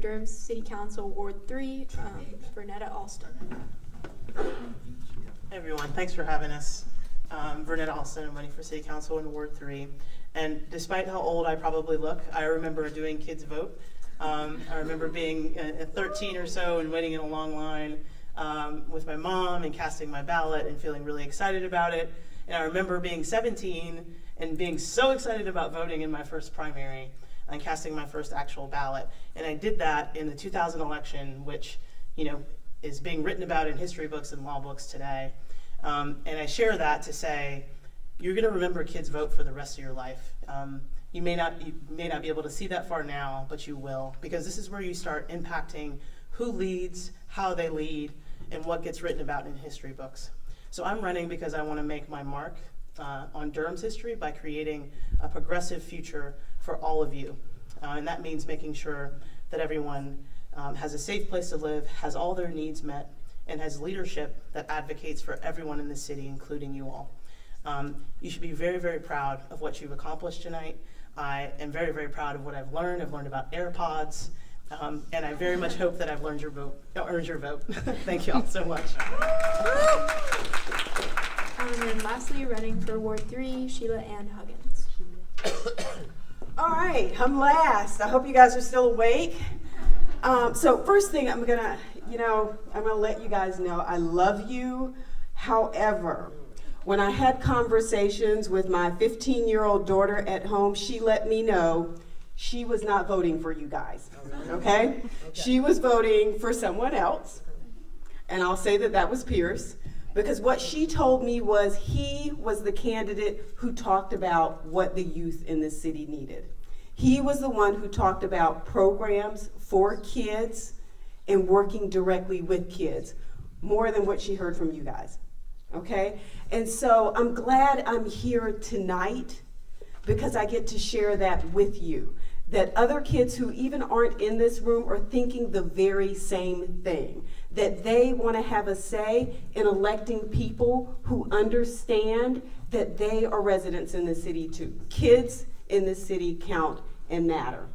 Durham City Council, Ward 3, Vernetta Alston. Hey everyone, thanks for having us. Vernetta Alston, I'm running for City Council in Ward 3. And despite how old I probably look, I remember doing Kids Vote. I remember being 13 or so and waiting in a long line with my mom and casting my ballot and feeling really excited about it. And I remember being 17 and being so excited about voting in my first primary and casting my first actual ballot. And I did that in the 2000 election, which, you know, is being written about in history books and law books today. And I share that to say, you're going to remember Kids Vote for the rest of your life. You may not be able to see that far now, but you will, because this is where you start impacting who leads, how they lead, and what gets written about in history books. So I'm running because I want to make my mark on Durham's history by creating a progressive future for all of you. And that means making sure that everyone has a safe place to live, has all their needs met, and has leadership that advocates for everyone in the city, including you all. You should be very, very proud of what you've accomplished tonight. I am very, very proud of what I've learned. I've learned about AirPods, and I very much hope that I've earned your vote. Thank you all so much. And lastly, running for Ward 3, Sheila Ann Huggins. All right, I'm last. I hope you guys are still awake. So first thing, I'm gonna let you guys know I love you. However, when I had conversations with my 15-year-old daughter at home, she let me know she was not voting for you guys, okay? She was voting for someone else, and I'll say that was Pierce, because what she told me was he was the candidate who talked about what the youth in the city needed. He was the one who talked about programs for kids and working directly with kids, more than what she heard from you guys, okay? And so I'm glad I'm here tonight because I get to share that with you, that other kids who even aren't in this room are thinking the very same thing, that they want to have a say in electing people who understand that they are residents in the city too. Kids in the city count and matter.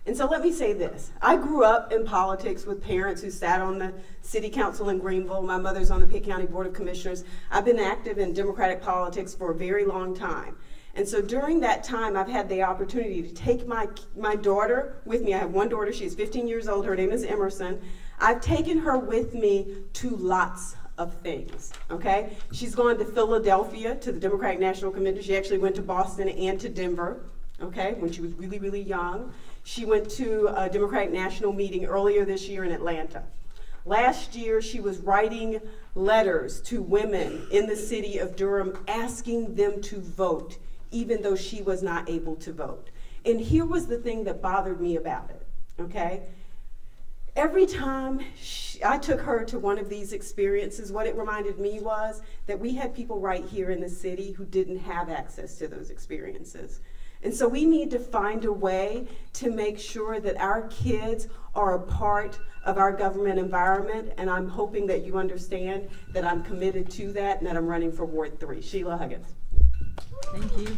And so let me say this. I grew up in politics with parents who sat on the city council in Greenville. My mother's on the Pitt County Board of Commissioners. I've been active in Democratic politics for a very long time. And so during that time, I've had the opportunity to take my daughter with me. I have one daughter. She's 15 years old. Her name is Emerson. I've taken her with me to lots of things, okay? She's gone to Philadelphia to the Democratic National Convention. She actually went to Boston and to Denver, okay, when she was really, really young. She went to a Democratic National meeting earlier this year in Atlanta. Last year, she was writing letters to women in the city of Durham asking them to vote, even though she was not able to vote. And here was the thing that bothered me about it, okay? Every time I took her to one of these experiences, what it reminded me was that we had people right here in the city who didn't have access to those experiences. And so we need to find a way to make sure that our kids are a part of our government environment, and I'm hoping that you understand that I'm committed to that and that I'm running for Ward 3. Sheila Huggins. Thank you.